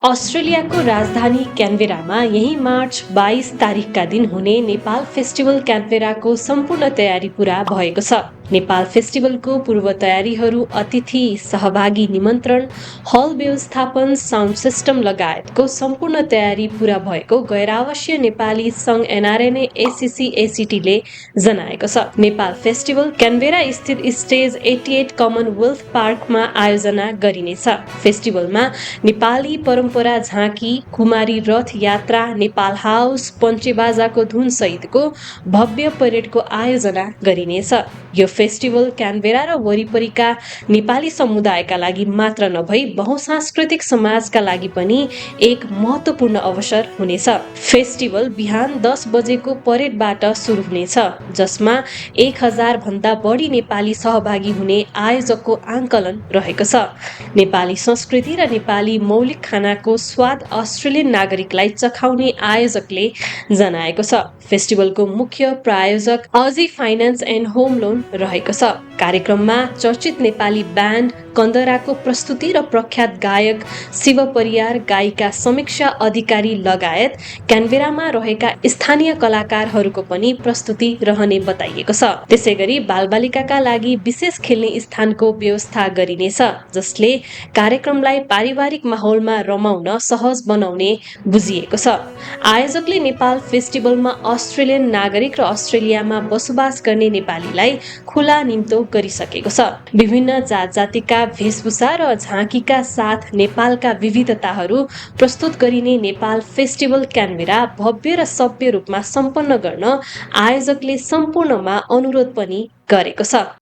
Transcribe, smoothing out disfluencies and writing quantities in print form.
अस्ट्रेलियाको राजधानी क्यानबेरामा यही मार्च 22 तारिकका दिन हुने नेपाल फेस्टिभल क्यानबेराको सम्पूर्ण तयारी पूरा भएको छ। नेपाल फेस्टिभलको पूर्व तयारीहरू अतिथि सहभागी निमन्त्रण हल व्यवस्थापन साउन्ड सिस्टम लगायतको सम्पूर्ण तयारी पूरा भएको गैरावासीय नेपाली संघ एनआरएनए एसीसी एसीटीले जनाएको छ। नेपाल फेस्टिभल क्यानबेरा स्थित स्टेज 88 कमनवेल्थ पार्कमा आयोजना गरिनेछ। फेस्टिभलमा नेपाली परम्परा झाँकी, कुमारी रथ यात्रा, नेपाल हाउस, पञ्चेबाजाको धुन सहितको भव्य परेडको आयोजना गरिनेछ। यो फेस्टिभल क्यानबेरा र वरिपरिका नेपाली समुदायका लागि मात्र नभई बहुसांस्कृतिक समाजका लागि पनि एक महत्त्वपूर्ण अवसर हुनेछ। फेस्टिभल बिहान 10 बजेको परेडबाट सुरु हुनेछ, जसमा 1000 भन्दा बढी नेपाली सहभागी हुने आयोजकको आंकलन रहेको छ। नेपाली संस्कृति र नेपाली मौलिक खानाको स्वाद अस्ट्रेलियन नागरिकलाई चखाउने आयोजकले जनाएको छ। फेस्टिभलको मुख्य प्रायोजक अजी फाइनान्स एन्ड होम लोन रहेको छ। कार्यक्रममा चर्चित नेपाली ब्यान्ड कन्दराको प्रस्तुति र प्रख्यात गायक शिव परियार, गायिका समीक्षा अधिकारी लगायत क्यानबेरामा रहेका स्थानीय कलाकारहरूको पनि प्रस्तुति रहने बताइएको छ। त्यसैगरी बालबालिकाका लागि विशेष खेल्ने स्थानको व्यवस्था गरिनेछ, जसले कार्यक्रमलाई पारिवारिक माहौलमा रमाउन सहज बनाउने बुझिएको छ। आयोजकले नेपाल फेस्टिभलमा अस्ट्रेलियन नागरिक र अस्ट्रेलियामा बसोबास गर्ने नेपालीलाई खुला निम्तो गरिसकेको छ। विभिन्न जात जातिका वेशभूषा र झाँकीका साथ नेपालका विविधताहरू प्रस्तुत गरिने नेपाल फेस्टिभल क्यानबेरा भव्य र सभ्य रूपमा सम्पन्न गर्न आयोजकले सम्पूर्णमा अनुरोध पनि गरेको छ।